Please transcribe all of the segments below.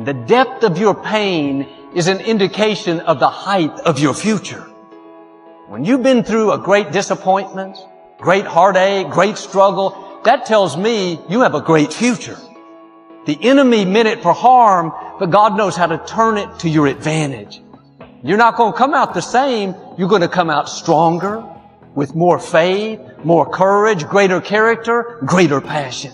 The depth of your pain is an indication of the height of your future. When you've been through a great disappointment, great heartache, great struggle, that tells me you have a great future. The enemy meant it for harm, but God knows how to turn it to your advantage. You're not going to come out the same. You're going to come out stronger, with more faith, more courage, greater character, greater passion.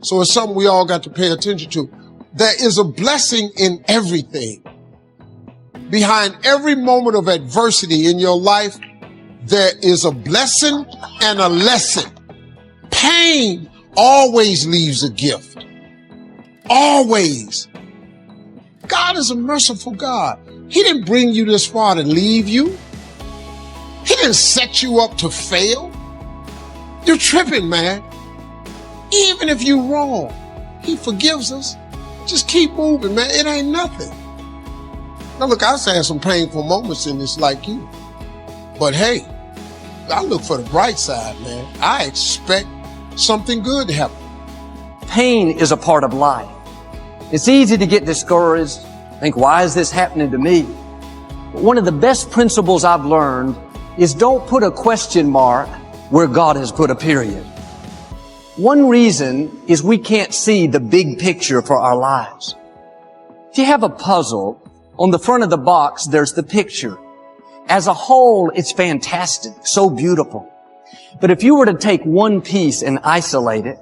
So it's something we all got to pay attention to. There is a blessing in everything. Behind every moment of adversity in your life, there is a blessing and a lesson. Pain always leaves a gift. Always. God is a merciful God. He didn't bring you this far to leave you. He didn't set you up to fail. You're tripping, man. Even if you're wrong, He forgives us. Just keep moving, man. It ain't nothing. Now look, I've had some painful moments in this like you. But hey, I look for the bright side, man. I expect something good to happen. Pain is a part of life. It's easy to get discouraged, think, why is this happening to me? But one of the best principles I've learned is don't put a question mark where God has put a period. One reason is we can't see the big picture for our lives. If you have a puzzle, on the front of the box, there's the picture. As a whole, it's fantastic, so beautiful. But if you were to take one piece and isolate it,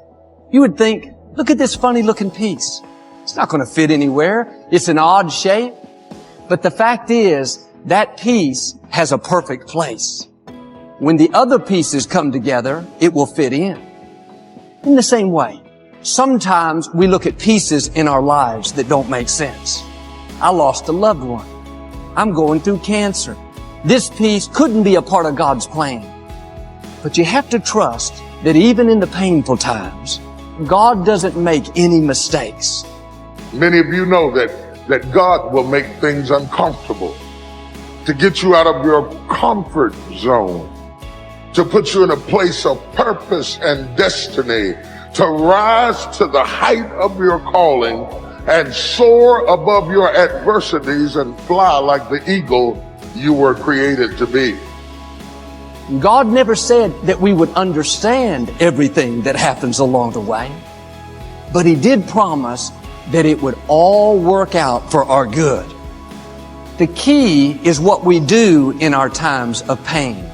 you would think, look at this funny looking piece. It's not going to fit anywhere. It's an odd shape. But the fact is, that piece has a perfect place. When the other pieces come together, it will fit in. In the same way, sometimes we look at pieces in our lives that don't make sense. I lost a loved one. I'm going through cancer. This piece couldn't be a part of God's plan. But you have to trust that even in the painful times, God doesn't make any mistakes. Many of you know that God will make things uncomfortable to get you out of your comfort zone, to put you in a place of purpose and destiny, to rise to the height of your calling and soar above your adversities and fly like the eagle you were created to be. God never said that we would understand everything that happens along the way, but He did promise that it would all work out for our good. The key is what we do in our times of pain.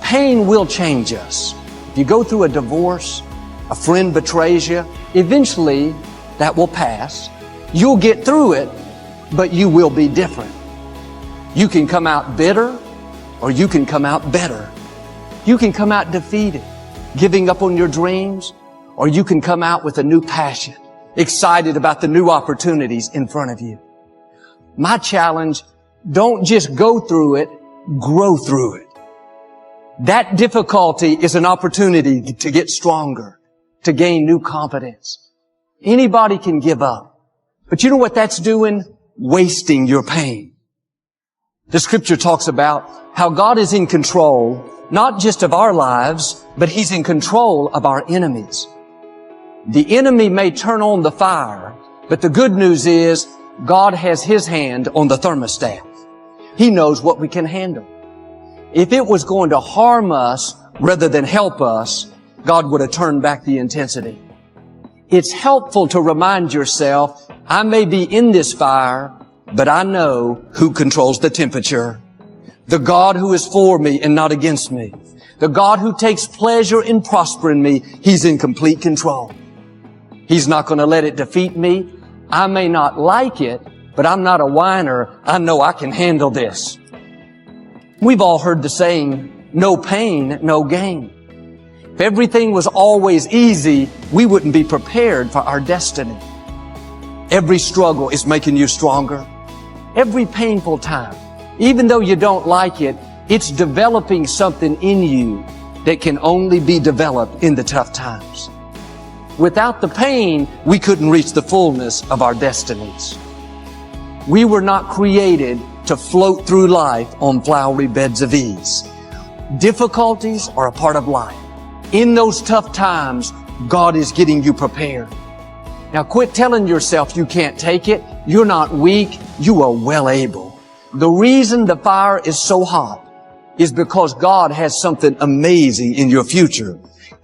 Pain will change us. If you go through a divorce, a friend betrays you, eventually that will pass. You'll get through it, but you will be different. You can come out bitter, or you can come out better. You can come out defeated, giving up on your dreams, or you can come out with a new passion, excited about the new opportunities in front of you. My challenge, don't just go through it, grow through it. That difficulty is an opportunity to get stronger, to gain new confidence. Anybody can give up. But you know what that's doing? Wasting your pain. The scripture talks about how God is in control, not just of our lives, but He's in control of our enemies. The enemy may turn on the fire, but the good news is God has His hand on the thermostat. He knows what we can handle. If it was going to harm us rather than help us, God would have turned back the intensity. It's helpful to remind yourself, I may be in this fire, but I know who controls the temperature. The God who is for me and not against me. The God who takes pleasure in prospering me, He's in complete control. He's not going to let it defeat me. I may not like it, but I'm not a whiner. I know I can handle this. We've all heard the saying, no pain, no gain. If everything was always easy, we wouldn't be prepared for our destiny. Every struggle is making you stronger. Every painful time, even though you don't like it, it's developing something in you that can only be developed in the tough times. Without the pain, we couldn't reach the fullness of our destinies. We were not created to float through life on flowery beds of ease. Difficulties are a part of life. In those tough times, God is getting you prepared. Now quit telling yourself you can't take it. You're not weak. You are well able. The reason the fire is so hot is because God has something amazing in your future.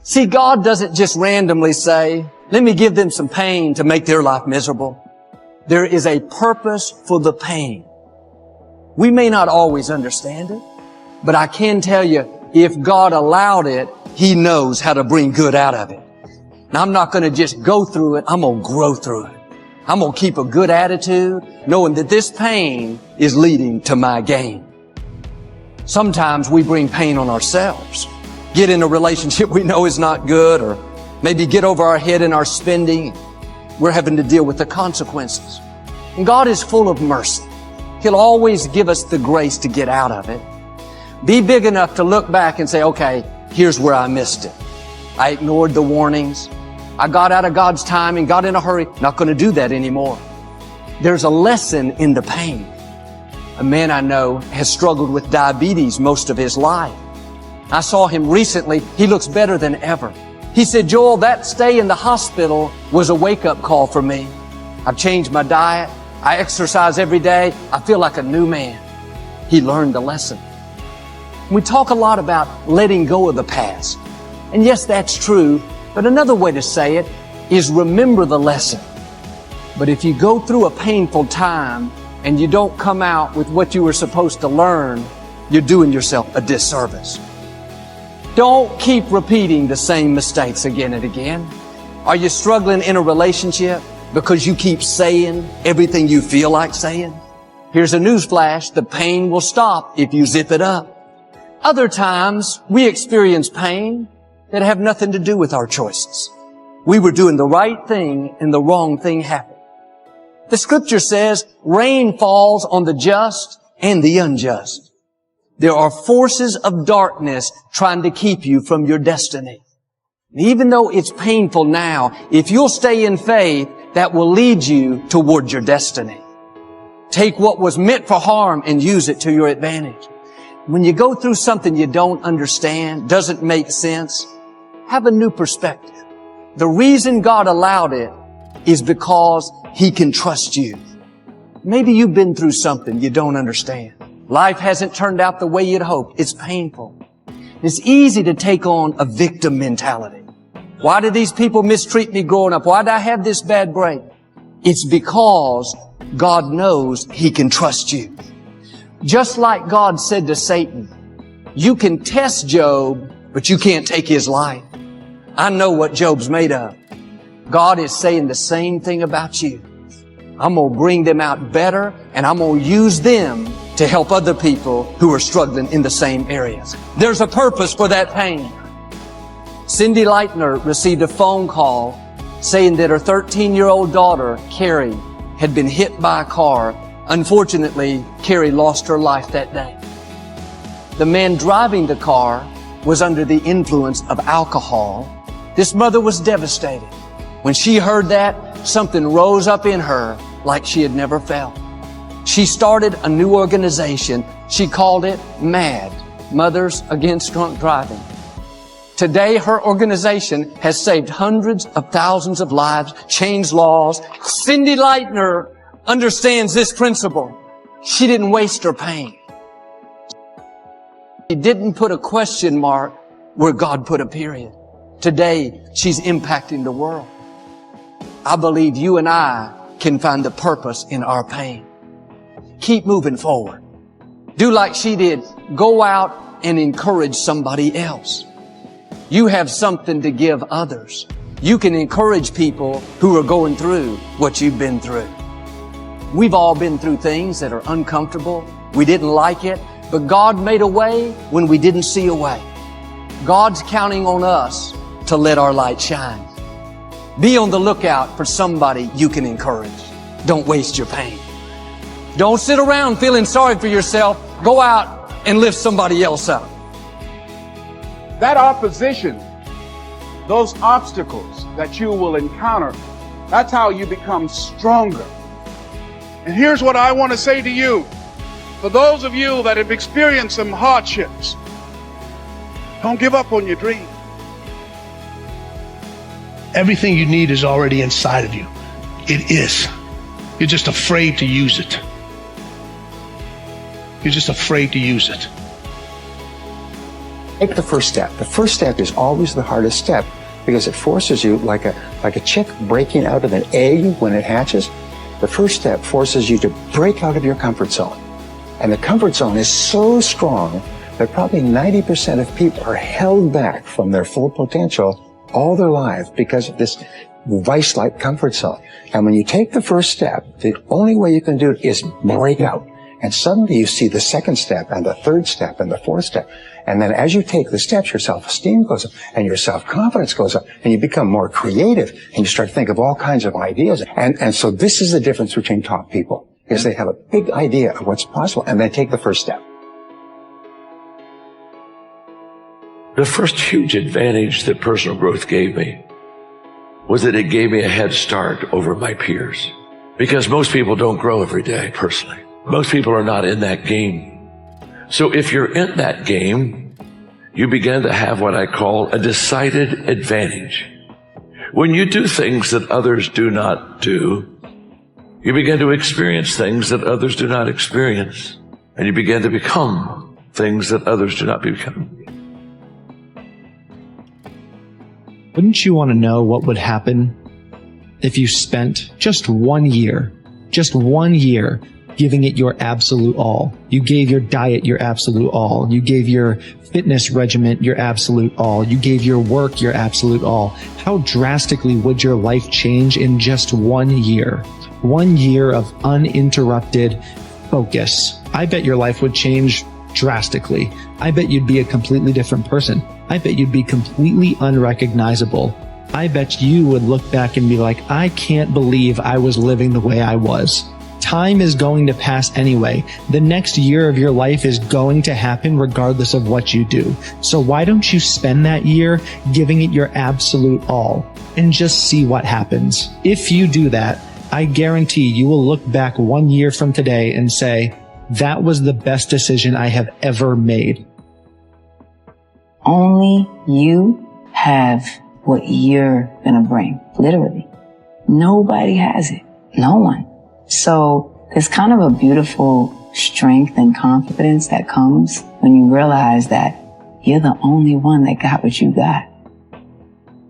See, God doesn't just randomly say, let me give them some pain to make their life miserable. There is a purpose for the pain. We may not always understand it, but I can tell you, if God allowed it, He knows how to bring good out of it. Now, I'm not going to just go through it. I'm going to grow through it. I'm going to keep a good attitude, knowing that this pain is leading to my gain. Sometimes we bring pain on ourselves. Get in a relationship we know is not good, or maybe get over our head in our spending. We're having to deal with the consequences. And God is full of mercy. He'll always give us the grace to get out of it. Be big enough to look back and say, okay, here's where I missed it. I ignored the warnings. I got out of God's time and got in a hurry. Not going to do that anymore. There's a lesson in the pain. A man I know has struggled with diabetes most of his life. I saw him recently. He looks better than ever. He said, Joel, that stay in the hospital was a wake-up call for me. I've changed my diet. I exercise every day. I feel like a new man. He learned the lesson. We talk a lot about letting go of the past. And yes, that's true. But another way to say it is remember the lesson. But if you go through a painful time and you don't come out with what you were supposed to learn, you're doing yourself a disservice. Don't keep repeating the same mistakes again and again. Are you struggling in a relationship because you keep saying everything you feel like saying? Here's a newsflash. The pain will stop if you zip it up. Other times, we experience pain that have nothing to do with our choices. We were doing the right thing and the wrong thing happened. The scripture says, rain falls on the just and the unjust. There are forces of darkness trying to keep you from your destiny. And even though it's painful now, if you'll stay in faith, that will lead you toward your destiny. Take what was meant for harm and use it to your advantage. When you go through something you don't understand, doesn't make sense, have a new perspective. The reason God allowed it is because He can trust you. Maybe you've been through something you don't understand. Life hasn't turned out the way you'd hoped. It's painful. It's easy to take on a victim mentality. Why did these people mistreat me growing up? Why did I have this bad break? It's because God knows He can trust you. Just like God said to Satan, you can test Job, but you can't take his life. I know what Job's made of. God is saying the same thing about you. I'm going to bring them out better, and I'm going to use them to help other people who are struggling in the same areas. There's a purpose for that pain. Cindy Leitner received a phone call saying that her 13-year-old daughter, Carrie, had been hit by a car. Unfortunately, Carrie lost her life that day. The man driving the car was under the influence of alcohol. This mother was devastated. When she heard that, something rose up in her like she had never felt. She started a new organization. She called it MAD, Mothers Against Drunk Driving. Today, her organization has saved hundreds of thousands of lives, changed laws. Cindy Leitner understands this principle. She didn't waste her pain. She didn't put a question mark where God put a period. Today, she's impacting the world. I believe you and I can find the purpose in our pain. Keep moving forward. Do like she did. Go out and encourage somebody else. You have something to give others. You can encourage people who are going through what you've been through. We've all been through things that are uncomfortable. We didn't like it, but God made a way when we didn't see a way. God's counting on us to let our light shine. Be on the lookout for somebody you can encourage. Don't waste your pain. Don't sit around feeling sorry for yourself. Go out and lift somebody else up. That opposition, those obstacles that you will encounter, that's how you become stronger. And here's what I want to say to you. For those of you that have experienced some hardships, don't give up on your dream. Everything you need is already inside of you. It is. You're just afraid to use it. You're just afraid to use it. Take the first step. The first step is always the hardest step because it forces you, like a chick breaking out of an egg when it hatches. The first step forces you to break out of your comfort zone. And the comfort zone is so strong that probably 90% of people are held back from their full potential all their lives because of this vice-like comfort zone. And when you take the first step, the only way you can do it is break out. And suddenly you see the second step and the third step and the fourth step. And then as you take the steps, your self-esteem goes up and your self-confidence goes up and you become more creative and you start to think of all kinds of ideas. And so this is the difference between top people, is they have a big idea of what's possible and they take the first step. The first huge advantage that personal growth gave me was that it gave me a head start over my peers. Because most people don't grow every day, personally. Most people are not in that game. So if you're in that game, you begin to have what I call a decided advantage. When you do things that others do not do, you begin to experience things that others do not experience. And you begin to become things that others do not become. Wouldn't you want to know what would happen if you spent just 1 year giving it your absolute all? You gave your diet your absolute all. You gave your fitness regimen your absolute all. You gave your work your absolute all. How drastically would your life change in just 1 year? 1 year of uninterrupted focus. I bet your life would change drastically. I bet you'd be a completely different person. I bet you'd be completely unrecognizable. I bet you would look back and be like, I can't believe I was living the way I was. Time is going to pass anyway. The next year of your life is going to happen regardless of what you do. So why don't you spend that year giving it your absolute all and just see what happens? If you do that, I guarantee you will look back 1 year from today and say, that was the best decision I have ever made. Only you have what you're gonna bring, literally. Nobody has it. No one. So there's kind of a beautiful strength and confidence that comes when you realize that you're the only one that got what you got.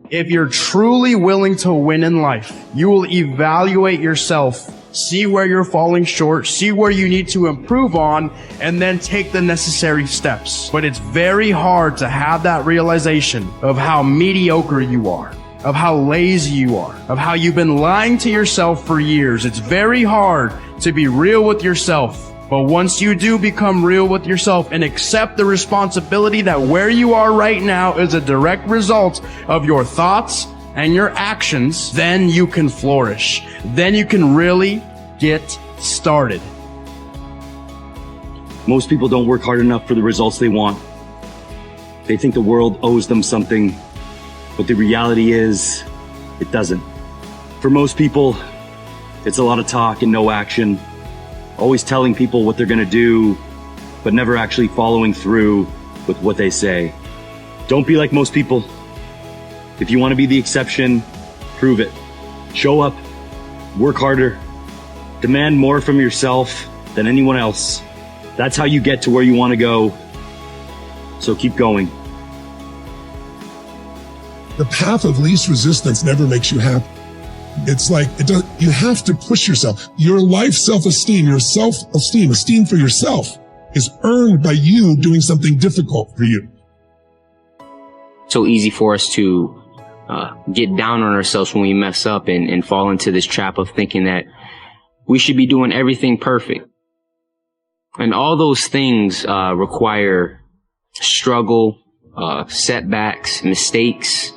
If you're truly willing to win in life, you will evaluate yourself, see where you're falling short, see where you need to improve on, and then take the necessary steps. But it's very hard to have that realization of how mediocre you are, of how lazy you are, of how you've been lying to yourself for years. It's very hard to be real with yourself. But once you do become real with yourself and accept the responsibility that where you are right now is a direct result of your thoughts and your actions, then you can flourish. Then you can really get started. Most people don't work hard enough for the results they want. They think the world owes them something, but the reality is, it doesn't. For most people, it's a lot of talk and no action. Always telling people what they're gonna do, but never actually following through with what they say. Don't be like most people. If you want to be the exception, prove it. Show up, work harder, demand more from yourself than anyone else. That's how you get to where you want to go. So keep going. The path of least resistance never makes you happy. It's like, you have to push yourself. Your life self-esteem, esteem for yourself is earned by you doing something difficult for you. So easy for us to get down on ourselves when we mess up and fall into this trap of thinking that we should be doing everything perfect. And all those things require struggle, setbacks, mistakes,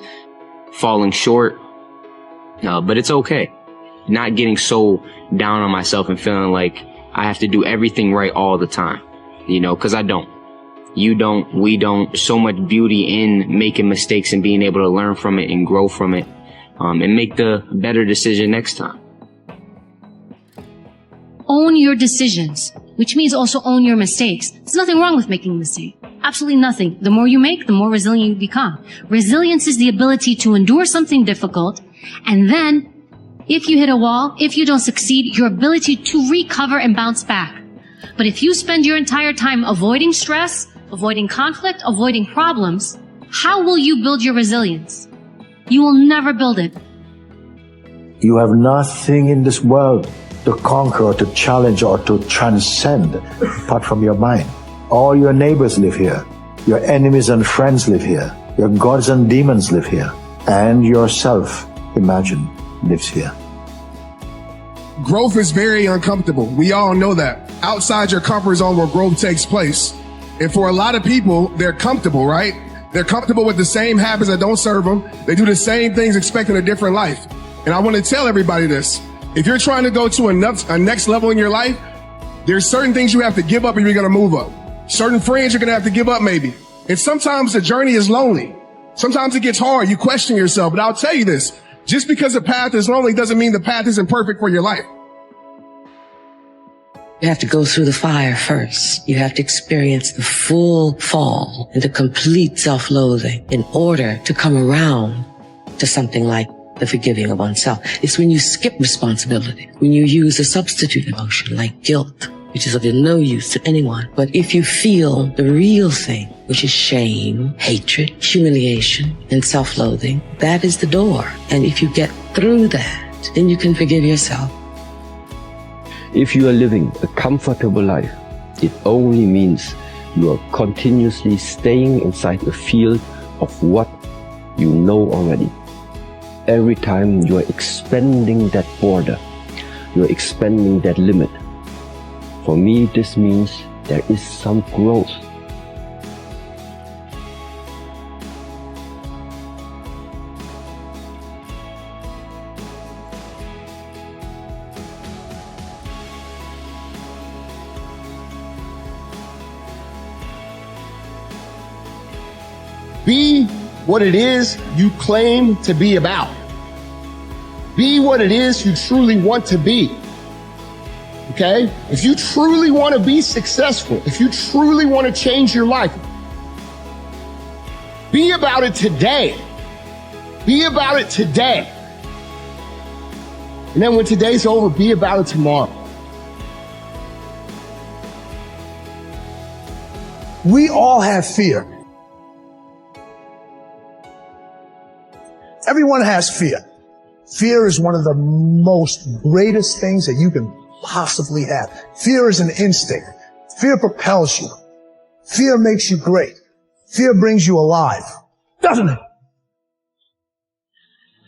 falling short. But it's okay. Not getting so down on myself and feeling like I have to do everything right all the time. You know, because I don't. You don't, we don't. There's so much beauty in making mistakes and being able to learn from it and grow from it, and make the better decision next time. Own your decisions, which means also own your mistakes. There's nothing wrong with making a mistake. Absolutely nothing. The more you make, the more resilient you become. Resilience is the ability to endure something difficult and then If you hit a wall, if you don't succeed, your ability to recover and bounce back. But if you spend your entire time avoiding stress, avoiding conflict, avoiding problems, how will you build your resilience? You will never build it. You have nothing in this world to conquer or to challenge or to transcend apart from your mind. All your neighbors live here. Your enemies and friends live here. Your gods and demons live here. And yourself, imagine, lives here. Growth is very uncomfortable. We all know that. Outside your comfort zone where growth takes place. And for a lot of people, they're comfortable, right? They're comfortable with the same habits that don't serve them. They do the same things expecting a different life. And I want to tell everybody this. If you're trying to go to a next level in your life, there's certain things you have to give up if you're going to move up. Certain friends you're going to have to give up maybe. And sometimes the journey is lonely. Sometimes it gets hard. You question yourself. But I'll tell you this. Just because the path is lonely doesn't mean the path isn't perfect for your life. You have to go through the fire first. You have to experience the full fall and the complete self-loathing in order to come around to something like the forgiving of oneself. It's when you skip responsibility, when you use a substitute emotion like guilt, which is of no use to anyone. But if you feel the real thing, which is shame, hatred, humiliation, and self-loathing, that is the door. And if you get through that, then you can forgive yourself. If you are living a comfortable life, it only means you are continuously staying inside a field of what you know already. Every time you are expanding that border, you are expanding that limit. For me, this means there is some growth. Be what it is you claim to be about. Be what it is you truly want to be. Okay? If you truly want to be successful, if you truly want to change your life, be about it today. Be about it today. And then when today's over, be about it tomorrow. We all have fear. Everyone has fear. Fear is one of the most greatest things that you can possibly have. Fear is an instinct. Fear propels you. Fear makes you great. Fear brings you alive. Doesn't it?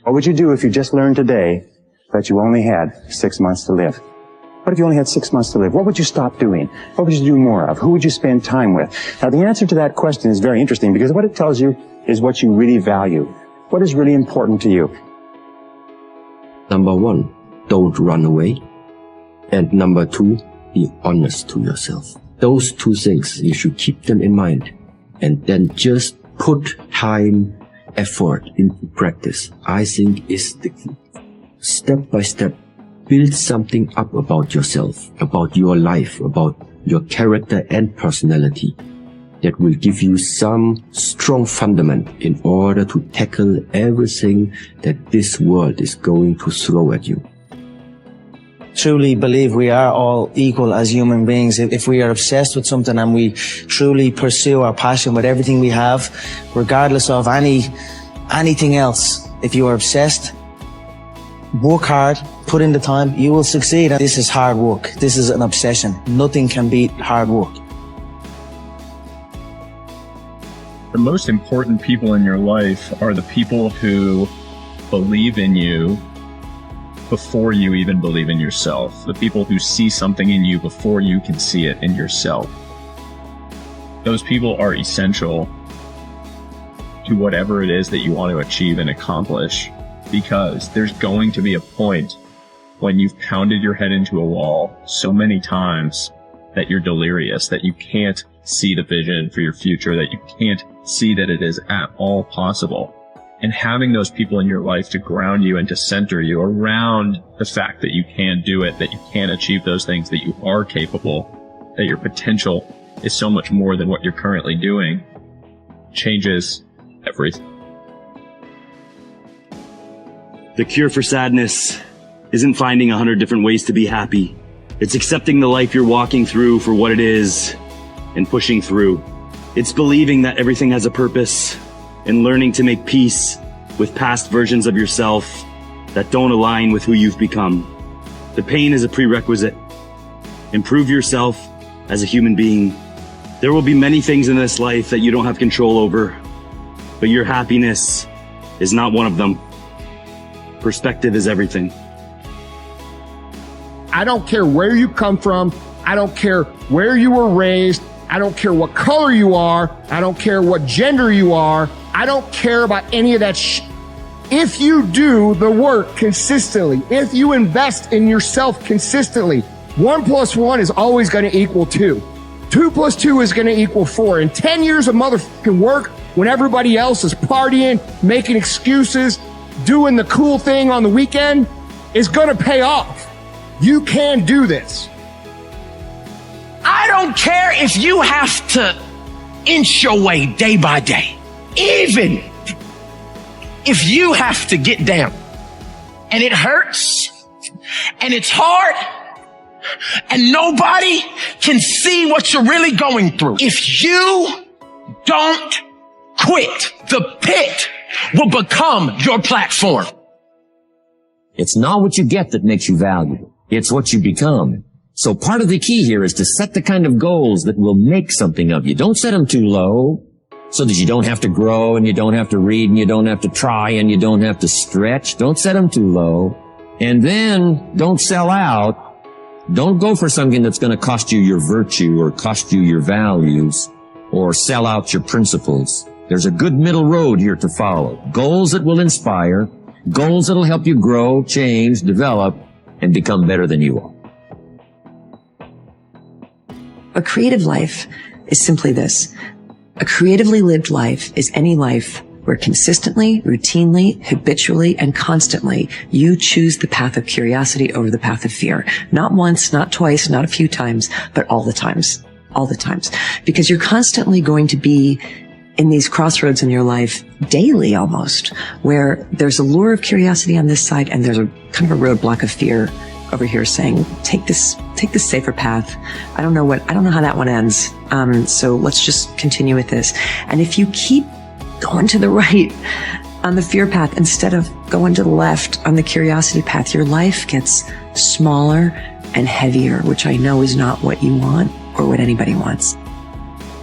What would you do if you just learned today that you only had 6 months to live? What if you only had 6 months to live? What would you stop doing? What would you do more of? Who would you spend time with? Now, the answer to that question is very interesting because what it tells you is what you really value. What is really important to you? Number 1, don't run away. And number 2, be honest to yourself. Those 2 things, you should keep them in mind. And then just put time, effort into practice. I think is the key. Step by step, build something up about yourself, about your life, about your character and personality that will give you some strong fundament in order to tackle everything that this world is going to throw at you. Truly believe we are all equal as human beings. If we are obsessed with something and we truly pursue our passion with everything we have, regardless of anything else, if you are obsessed, work hard, put in the time, you will succeed. This is hard work. This is an obsession. Nothing can beat hard work. The most important people in your life are the people who believe in you before you even believe in yourself. The people who see something in you before you can see it in yourself. Those people are essential to whatever it is that you want to achieve and accomplish, because there's going to be a point when you've pounded your head into a wall so many times that you're delirious, that you can't see the vision for your future, that you can't see that it is at all possible. And having those people in your life to ground you and to center you around the fact that you can do it, that you can achieve those things, that you are capable, that your potential is so much more than what you're currently doing, changes everything. The cure for sadness isn't finding 100 different ways to be happy. It's accepting the life you're walking through for what it is and pushing through. It's believing that everything has a purpose and learning to make peace with past versions of yourself that don't align with who you've become. The pain is a prerequisite. Improve yourself as a human being. There will be many things in this life that you don't have control over, but your happiness is not one of them. Perspective is everything. I don't care where you come from. I don't care where you were raised. I don't care what color you are. I don't care what gender you are. I don't care about any of that If you do the work consistently, if you invest in yourself consistently, 1 + 1 is always going to equal 2. 2 + 2 is going to equal 4. And 10 years of motherfucking work when everybody else is partying, making excuses, doing the cool thing on the weekend is going to pay off. You can do this. I don't care if you have to inch your way day by day. Even if you have to get down and it hurts and it's hard and nobody can see what you're really going through. If you don't quit, the pit will become your platform. It's not what you get that makes you valuable. It's what you become. So part of the key here is to set the kind of goals that will make something of you. Don't set them too low so that you don't have to grow and you don't have to read and you don't have to try and you don't have to stretch. Don't set them too low. And then don't sell out. Don't go for something that's going to cost you your virtue or cost you your values or sell out your principles. There's a good middle road here to follow. Goals that will inspire, goals that will help you grow, change, develop, and become better than you are. A creative life is simply this. A creatively lived life is any life where consistently, routinely, habitually, and constantly you choose the path of curiosity over the path of fear. Not once, not twice, not a few times, but all the times. All the times. Because you're constantly going to be in these crossroads in your life daily almost, where there's a lure of curiosity on this side and there's a kind of a roadblock of fear over here saying, take this safer path. I don't know how that one ends. So let's just continue with this. And if you keep going to the right on the fear path instead of going to the left on the curiosity path, your life gets smaller and heavier, which I know is not what you want or what anybody wants.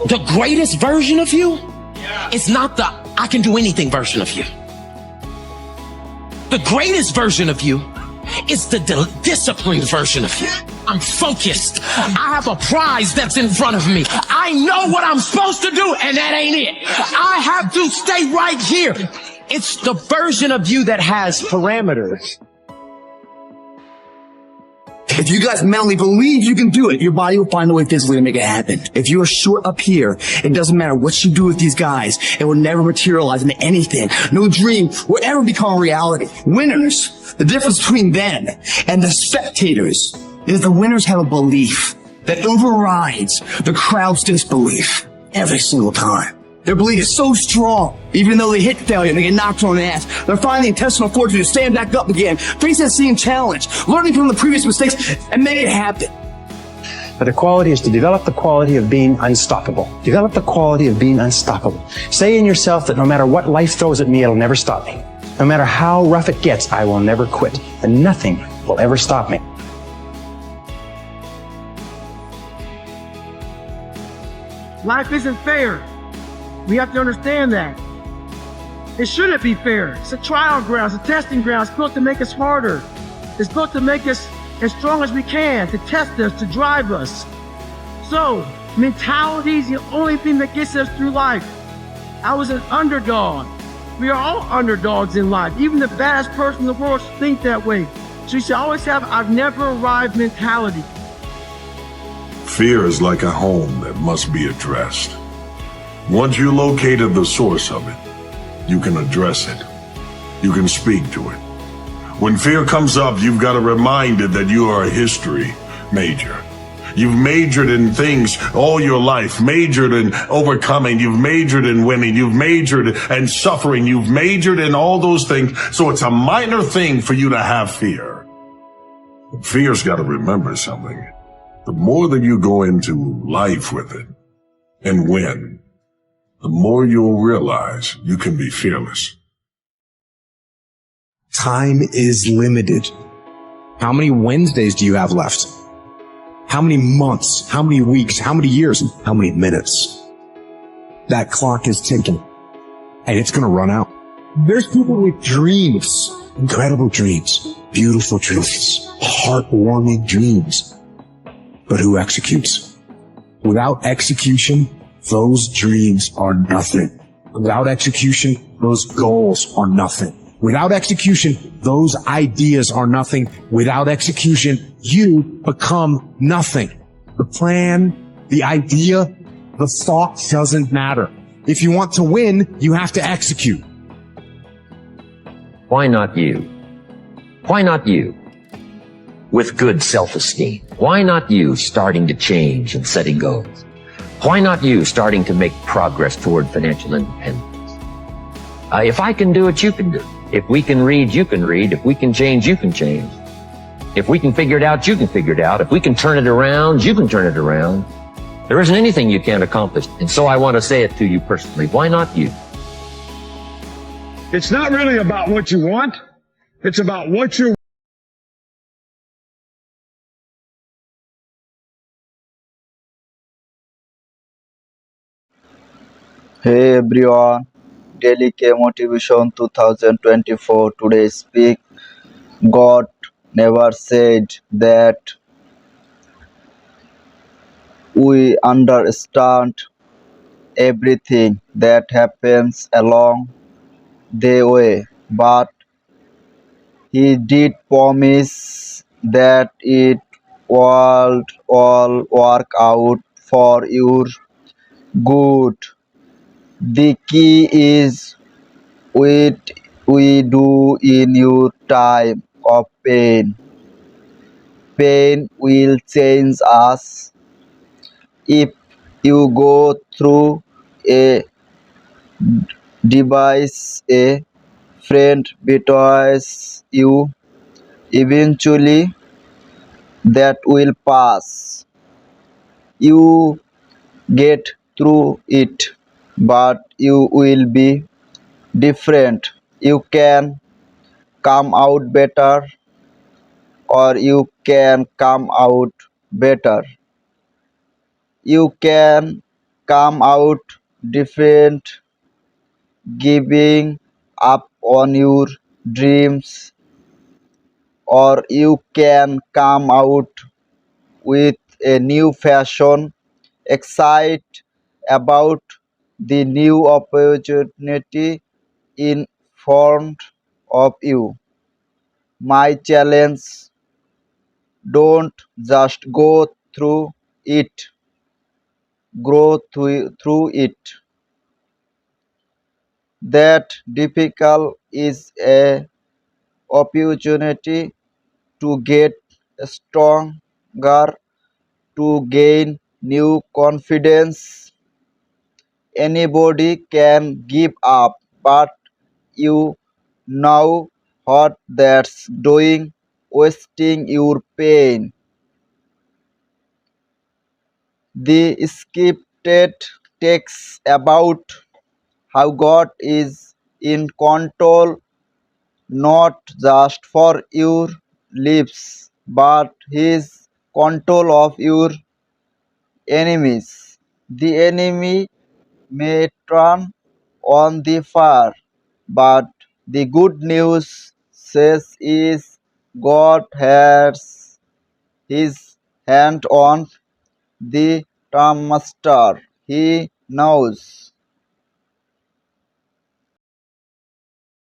The greatest version of you is not the I can do anything version of you. The greatest version of you is the disciplined version of you. I'm focused. I have a prize that's in front of me. I know what I'm supposed to do, and that ain't it. I have to stay right here. It's the version of you that has parameters. If you guys mentally believe you can do it, your body will find a way physically to make it happen. If you are short up here, it doesn't matter what you do with these guys. It will never materialize into anything. No dream will ever become a reality. Winners, the difference between them and the spectators is the winners have a belief that overrides the crowd's disbelief every single time. Their belief is so strong, even though they hit failure and they get knocked on the ass, they're finding the intestinal fortitude to stand back up again, face that same challenge, learning from the previous mistakes, and make it happen. But the quality is to develop the quality of being unstoppable. Develop the quality of being unstoppable. Say in yourself that no matter what life throws at me, it'll never stop me. No matter how rough it gets, I will never quit. And nothing will ever stop me. Life isn't fair. We have to understand that. It shouldn't be fair. It's a trial ground, it's a testing ground. It's built to make us harder. It's built to make us as strong as we can, to test us, to drive us. So, mentality is the only thing that gets us through life. I was an underdog. We are all underdogs in life. Even the baddest person in the world should think that way. So you should always have I've never arrived mentality. Fear is like a home that must be addressed. Once you located the source of it, you can address it. You can speak to it. When fear comes up, you've got to remind it that you are a history major. You've majored in things all your life, majored in overcoming, you've majored in winning, you've majored in suffering, you've majored in all those things. So it's a minor thing for you to have fear. Fear's got to remember something. The more that you go into life with it and win, the more you'll realize you can be fearless. Time is limited. How many Wednesdays do you have left? How many months? How many weeks? How many years? How many minutes? That clock is ticking, and it's going to run out. There's people with dreams, incredible dreams, beautiful dreams, heartwarming dreams. But who executes? Without execution, those dreams are nothing. Without execution, those goals are nothing. Without execution, those ideas are nothing. Without execution, you become nothing. The plan, the idea, the thought doesn't matter. If you want to win, you have to execute. Why not you? Why not you? With good self-esteem. Why not you starting to change and setting goals? Why not you starting to make progress toward financial independence? If I can do it, you can do it. If we can read, you can read. If we can change, you can change. If we can figure it out, you can figure it out. If we can turn it around, you can turn it around. There isn't anything you can't accomplish. And so I want to say it to you personally. Why not you? It's not really about what you want. It's about what you're. Hey everyone, Dailykeymotivation 2024 today speak. God never said that we understand everything that happens along the way, but He did promise that it will all work out for your good. The key is what we do in your time of pain. Pain will change us. If you go through a device, a friend betrays you, eventually that will pass. You get through it, but you will be different. You can come out better, or you can come out better. You can come out different, giving up on your dreams, or you can come out with a new fashion, excited about the new opportunity in front of you. My challenge: don't just go through it, grow through it. That difficult is a opportunity to get stronger, to gain new confidence. Anybody can give up, but you know what that's doing, wasting your pain. The scripted text about how God is in control, not just for your lives, but His control of your enemies. The enemy may turn on the fire, but the good news says is God has His hand on the thermostat. He knows